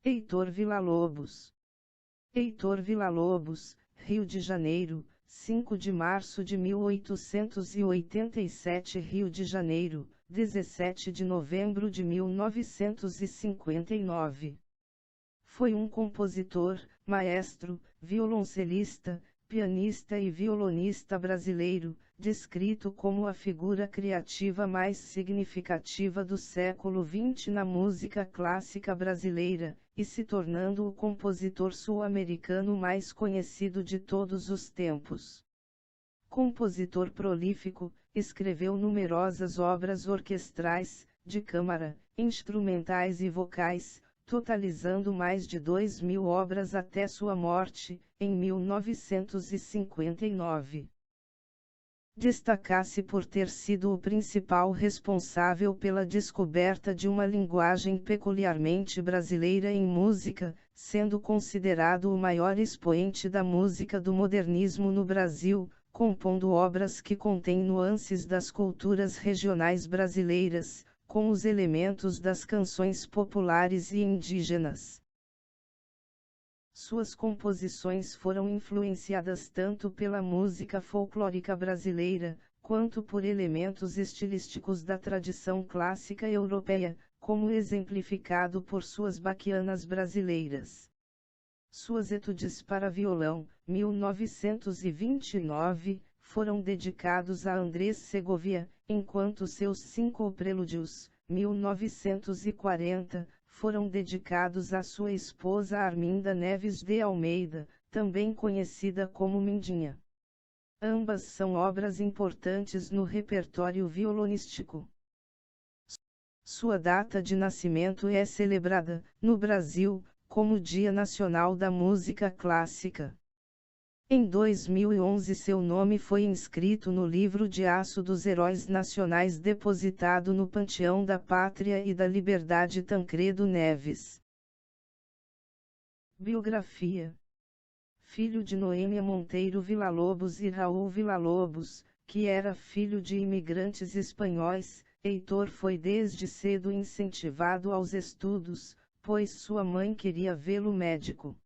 Heitor Villa-Lobos. Heitor Villa-Lobos, Rio de Janeiro, 5 de março de 1887. Rio de Janeiro, 17 de novembro de 1959. Foi um compositor, maestro, violoncelista, pianista e violonista brasileiro, descrito como a figura criativa mais significativa do século XX na música clássica brasileira, e se tornando o compositor sul-americano mais conhecido de todos os tempos. Compositor prolífico, escreveu numerosas obras orquestrais, de câmara, instrumentais e vocais, totalizando mais de 2.000 obras até sua morte, em 1959. Destaca-se por ter sido o principal responsável pela descoberta de uma linguagem peculiarmente brasileira em música, sendo considerado o maior expoente da música do modernismo no Brasil, compondo obras que contêm nuances das culturas regionais brasileiras, com os elementos das canções populares e indígenas. Suas composições foram influenciadas tanto pela música folclórica brasileira, quanto por elementos estilísticos da tradição clássica europeia, como exemplificado por suas baquianas brasileiras. Suas etudes para violão, 1929, foram dedicados a Andrés Segovia, enquanto seus 5 prelúdios, 1940, foram dedicados à sua esposa Arminda Neves de Almeida, também conhecida como Mindinha. Ambas são obras importantes no repertório violonístico. Sua data de nascimento é celebrada, no Brasil, como Dia Nacional da Música Clássica. Em 2011 seu nome foi inscrito no Livro de Aço dos Heróis Nacionais depositado no Panteão da Pátria e da Liberdade. Tancredo Neves. Biografia. Filho de Noêmia Monteiro Villa-Lobos e Raul Villa-Lobos, que era filho de imigrantes espanhóis, Heitor foi desde cedo incentivado aos estudos, pois sua mãe queria vê-lo médico.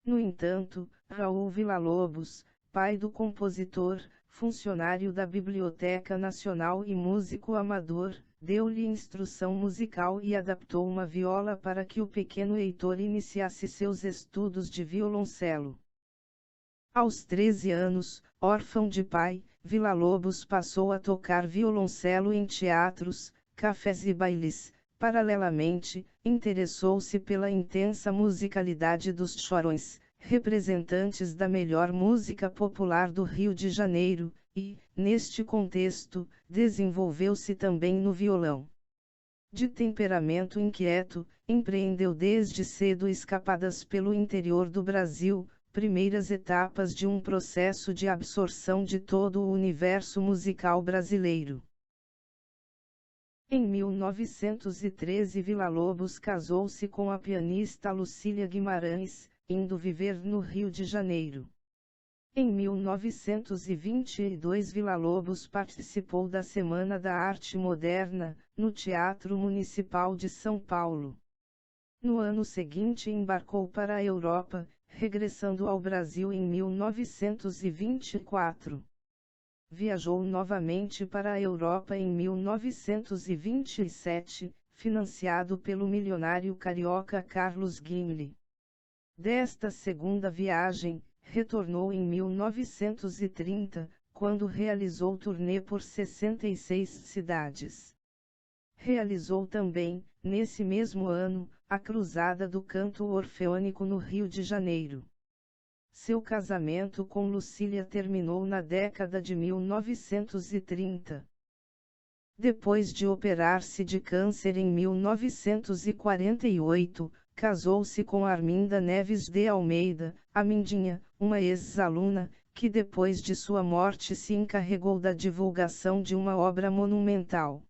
No entanto, Raul Villa-Lobos, pai do compositor, funcionário da Biblioteca Nacional e músico amador, deu-lhe instrução musical e adaptou uma viola para que o pequeno Heitor iniciasse seus estudos de violoncelo. Aos 13 anos, órfão de pai, Villa-Lobos passou a tocar violoncelo em teatros, cafés e bailes. Paralelamente, interessou-se pela intensa musicalidade dos chorões, representantes da melhor música popular do Rio de Janeiro, e, neste contexto, desenvolveu-se também no violão. De temperamento inquieto, empreendeu desde cedo escapadas pelo interior do Brasil, primeiras etapas de um processo de absorção de todo o universo musical brasileiro. Em 1913 Villa-Lobos casou-se com a pianista Lucília Guimarães, indo viver no Rio de Janeiro. Em 1922 Villa-Lobos participou da Semana da Arte Moderna, no Teatro Municipal de São Paulo. No ano seguinte embarcou para a Europa, regressando ao Brasil em 1924. Viajou novamente para a Europa em 1927, financiado pelo milionário carioca Carlos Gimli. Desta segunda viagem, retornou em 1930, quando realizou turnê por 66 cidades. Realizou também, nesse mesmo ano, a Cruzada do Canto Orfeônico no Rio de Janeiro. Seu casamento com Lucília terminou na década de 1930. Depois de operar-se de câncer em 1948, casou-se com Arminda Neves de Almeida, a Mindinha, uma ex-aluna, que depois de sua morte se encarregou da divulgação de uma obra monumental.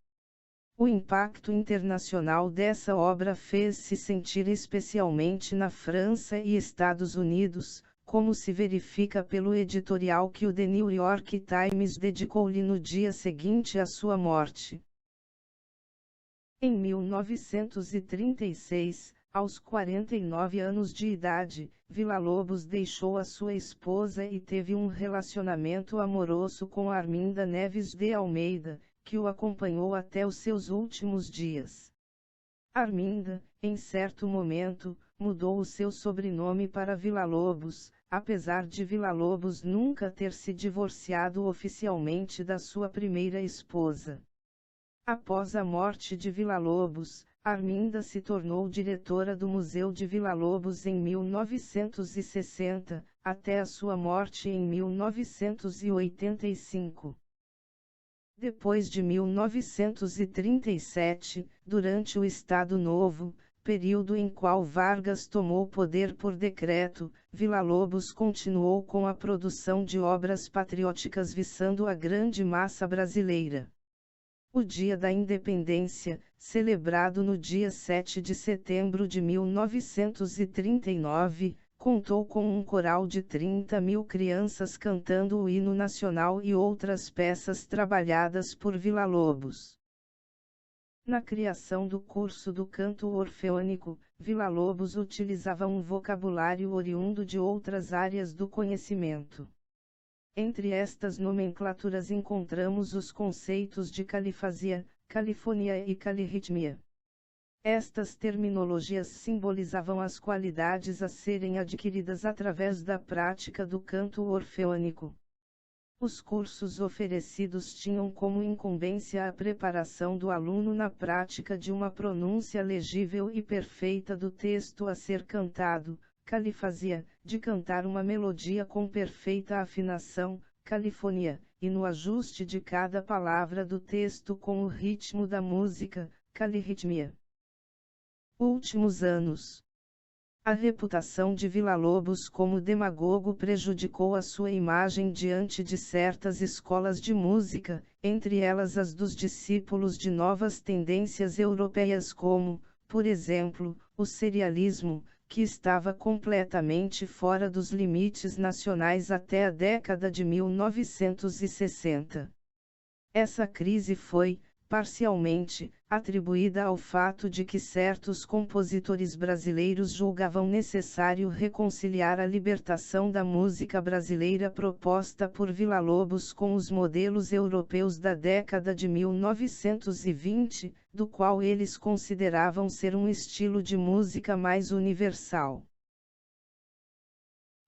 O impacto internacional dessa obra fez-se sentir especialmente na França e Estados Unidos, como se verifica pelo editorial que o The New York Times dedicou-lhe no dia seguinte à sua morte. Em 1936, Aos 49 anos de idade, Villa-Lobos deixou a sua esposa e teve um relacionamento amoroso com Arminda Neves de Almeida, que o acompanhou até os seus últimos dias. Arminda, em certo momento, mudou o seu sobrenome para Villa-Lobos, apesar de Villa-Lobos nunca ter se divorciado oficialmente da sua primeira esposa. Após a morte de Villa-Lobos, Arminda se tornou diretora do Museu de Villa-Lobos em 1960, até a sua morte em 1985. Depois de 1937, durante o Estado Novo, período em qual Vargas tomou poder por decreto, Villa-Lobos continuou com a produção de obras patrióticas visando a grande massa brasileira. O Dia da Independência, celebrado no dia 7 de setembro de 1939, contou com um coral de 30.000 crianças cantando o hino nacional e outras peças trabalhadas por Villa-Lobos. Na criação do curso do canto orfeônico, Villa-Lobos utilizava um vocabulário oriundo de outras áreas do conhecimento. Entre estas nomenclaturas encontramos os conceitos de califasia, califonia e calirritmia. Estas terminologias simbolizavam as qualidades a serem adquiridas através da prática do canto orfeônico. Os cursos oferecidos tinham como incumbência a preparação do aluno na prática de uma pronúncia legível e perfeita do texto a ser cantado, califasia, de cantar uma melodia com perfeita afinação, califonia, e no ajuste de cada palavra do texto com o ritmo da música, calirritmia. Últimos anos. A reputação de Villa-Lobos como demagogo prejudicou a sua imagem diante de certas escolas de música, entre elas as dos discípulos de novas tendências europeias como, por exemplo, o serialismo, que estava completamente fora dos limites nacionais até a década de 1960. Essa crise foi, parcialmente, atribuída ao fato de que certos compositores brasileiros julgavam necessário reconciliar a libertação da música brasileira proposta por Villa-Lobos com os modelos europeus da década de 1920, do qual eles consideravam ser um estilo de música mais universal.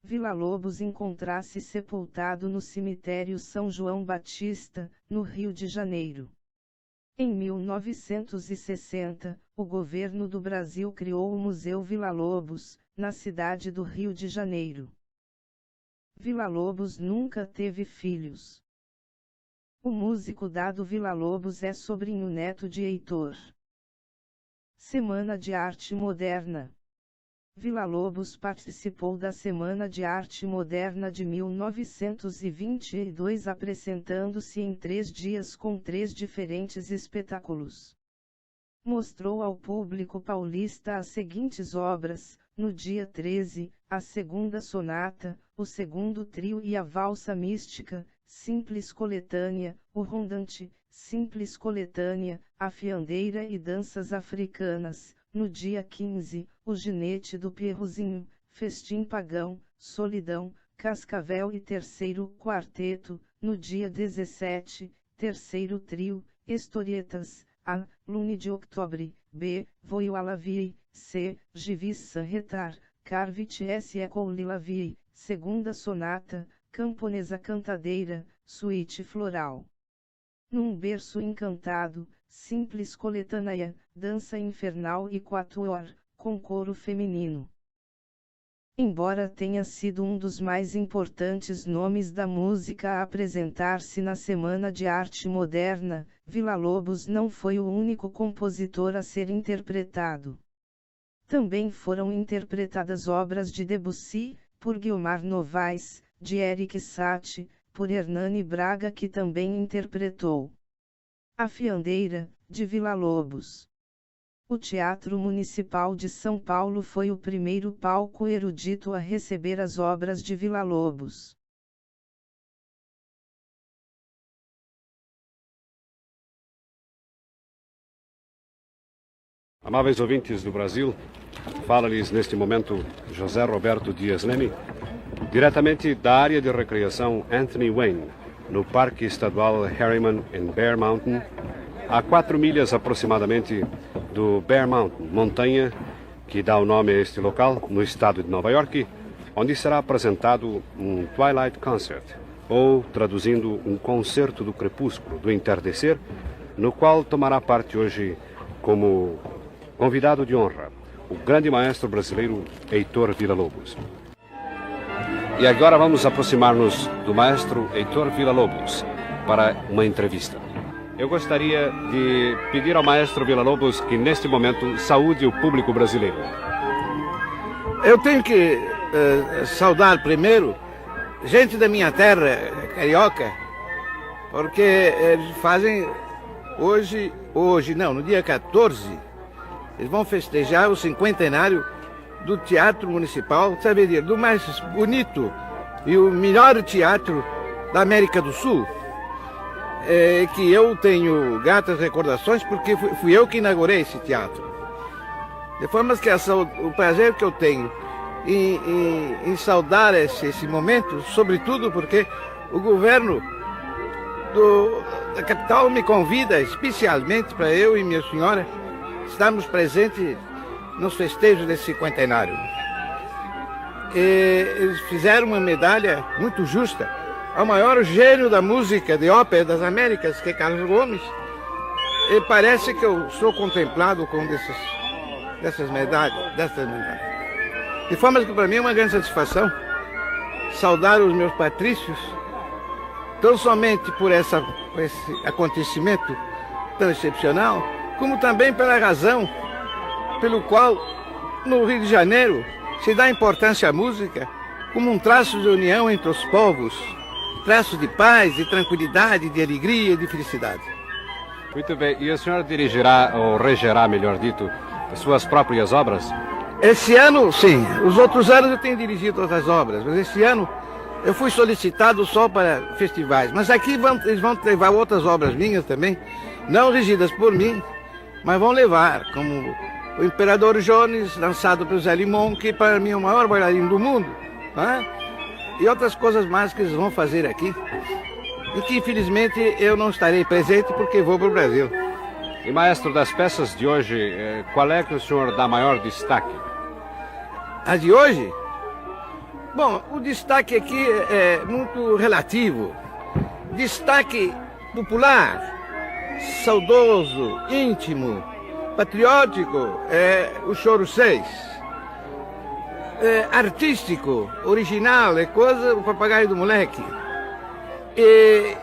Villa-Lobos encontra-se sepultado no cemitério São João Batista, no Rio de Janeiro. Em 1960, o governo do Brasil criou o Museu Villa-Lobos, na cidade do Rio de Janeiro. Villa-Lobos nunca teve filhos. O músico Dado Villa-Lobos é sobrinho neto de Heitor. Semana de Arte Moderna. Villa-Lobos participou da Semana de Arte Moderna de 1922 apresentando-se em 3 dias com 3 diferentes espetáculos. Mostrou ao público paulista as seguintes obras: no dia 13, a segunda sonata, o segundo trio e a valsa mística, simples coletânea, o rondante, simples coletânea, a fiandeira e danças africanas. No dia 15, o ginete do Pierrozinho, festim pagão, solidão, cascavel e terceiro quarteto. No dia 17, terceiro trio, historietas, A, Lune de Octobre, B, Voio à la vie, C, Givis sans retard, Carvit S. École la vie, segunda sonata, camponesa cantadeira, suíte floral. Num berço encantado, simples coletânea, dança infernal e quatuor, com coro feminino. Embora tenha sido um dos mais importantes nomes da música a apresentar-se na Semana de Arte Moderna, Villa-Lobos não foi o único compositor a ser interpretado. Também foram interpretadas obras de Debussy, por Guiomar Novaes, de Erik Satie, por Hernani Braga que também interpretou A Fiandeira, de Villa-Lobos. O Teatro Municipal de São Paulo foi o primeiro palco erudito a receber as obras de Villa-Lobos. Amáveis ouvintes do Brasil, fala-lhes neste momento José Roberto Dias Leme, diretamente da área de recreação Anthony Wayne, no Parque Estadual Harriman em Bear Mountain, a 4 milhas aproximadamente do Bear Mountain, montanha que dá o nome a este local, no estado de Nova York, onde será apresentado um Twilight Concert, ou, traduzindo, um concerto do crepúsculo, do entardecer, no qual tomará parte hoje como convidado de honra o grande maestro brasileiro Heitor Villa-Lobos. E agora vamos aproximar-nos do maestro Heitor Villa-Lobos para uma entrevista. Eu gostaria de pedir ao maestro Villa-Lobos que neste momento saúde o público brasileiro. Eu tenho que saudar primeiro gente da minha terra, carioca, porque eles fazem no dia 14, eles vão festejar o cinquentenário do Teatro Municipal, sabe dizer, do mais bonito e o melhor teatro da América do Sul, que eu tenho gratas recordações porque fui eu que inaugurei esse teatro. De forma que o prazer que eu tenho em saudar esse momento, sobretudo porque o governo da capital me convida especialmente para eu e minha senhora estarmos presentes nos festejos desse cinquentenário. Eles fizeram uma medalha muito justa ao maior gênio da música de ópera das Américas, que é Carlos Gomes, e parece que eu sou contemplado com dessas medalhas. De forma que para mim é uma grande satisfação saudar os meus patrícios, não somente por esse acontecimento tão excepcional, como também pela razão pelo qual no Rio de Janeiro se dá importância à música como um traço de união entre os povos, traço de paz, de tranquilidade, de alegria, de felicidade. Muito bem, e o senhor dirigirá, ou regerá, melhor dito, as suas próprias obras? Esse ano, sim. Os outros anos eu tenho dirigido outras obras, mas esse ano eu fui solicitado só para festivais. Mas aqui eles vão levar outras obras minhas também, não regidas por mim, mas vão levar, como o Imperador Jones, lançado pelo Zé Limon, que para mim é o maior bailarino do mundo, né? E outras coisas mais que eles vão fazer aqui, e que infelizmente eu não estarei presente porque vou para o Brasil. E maestro, das peças de hoje, qual é que o senhor dá maior destaque? A de hoje? Bom, o destaque aqui é muito relativo. Destaque popular, saudoso, íntimo, patriótico, é o Choro 6. Artístico, original, é coisa, o Papagaio do Moleque. E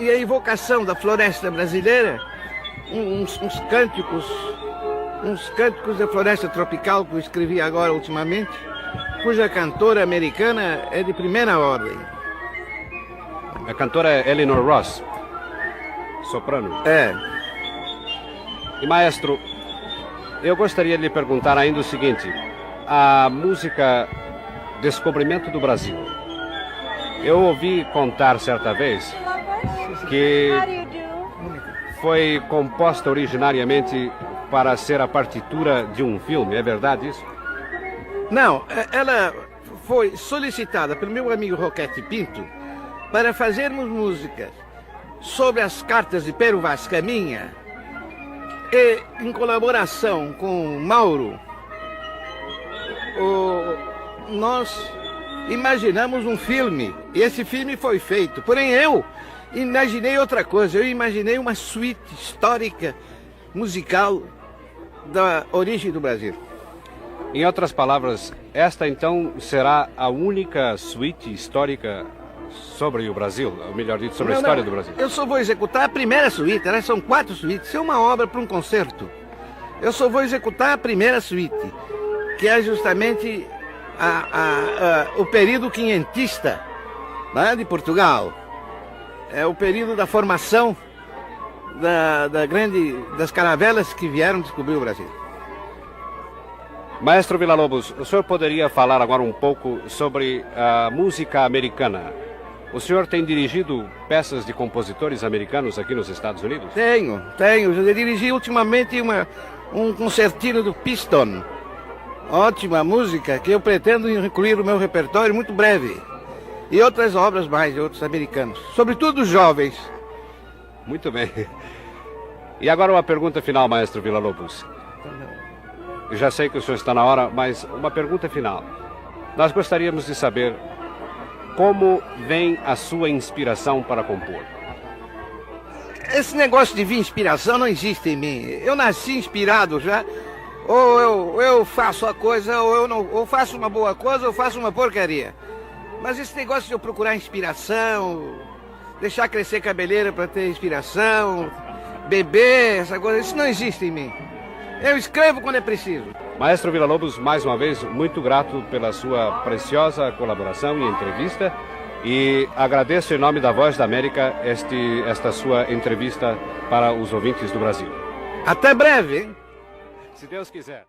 a evocação da floresta brasileira, uns cânticos da floresta tropical que eu escrevi agora ultimamente, cuja cantora americana é de primeira ordem. A cantora é Eleanor Ross, soprano. É. E maestro, eu gostaria de lhe perguntar ainda o seguinte: a música Descobrimento do Brasil. Eu ouvi contar certa vez que foi composta originariamente para ser a partitura de um filme, é verdade isso? Não, ela foi solicitada pelo meu amigo Roquete Pinto para fazermos músicas sobre as cartas de Pero Vaz Caminha e, em colaboração com Mauro, nós imaginamos um filme, e esse filme foi feito. Porém, eu imaginei outra coisa, eu imaginei uma suíte histórica, musical, da origem do Brasil. Em outras palavras, esta então será a única suíte histórica sobre o Brasil, ou melhor dito, sobre a história do Brasil? Eu só vou executar a primeira suíte, elas são 4 suítes, é uma obra para um concerto. Eu só vou executar a primeira suíte, que é justamente o período quinhentista, né, de Portugal. É o período da formação das caravelas que vieram descobrir o Brasil. Maestro Villa-Lobos, o senhor poderia falar agora um pouco sobre a música americana? O senhor tem dirigido peças de compositores americanos aqui nos Estados Unidos? Tenho. Eu já dirigi ultimamente um concertino do Piston. Ótima música que eu pretendo incluir no meu repertório muito breve. E outras obras mais de outros americanos, sobretudo os jovens. Muito bem. E agora uma pergunta final, maestro Villa-Lobos. Eu já sei que o senhor está na hora, mas uma pergunta final. Nós gostaríamos de saber como vem a sua inspiração para compor. Esse negócio de vir inspiração não existe em mim. Eu nasci inspirado já. Ou eu faço a coisa, ou eu não, ou faço uma boa coisa, ou faço uma porcaria. Mas esse negócio de eu procurar inspiração, deixar crescer cabeleira para ter inspiração, beber, essa coisa, isso não existe em mim. Eu escrevo quando é preciso. Maestro Villa-Lobos, mais uma vez, muito grato pela sua preciosa colaboração e entrevista. E agradeço em nome da Voz da América esta sua entrevista para os ouvintes do Brasil. Até breve, hein? Se Deus quiser.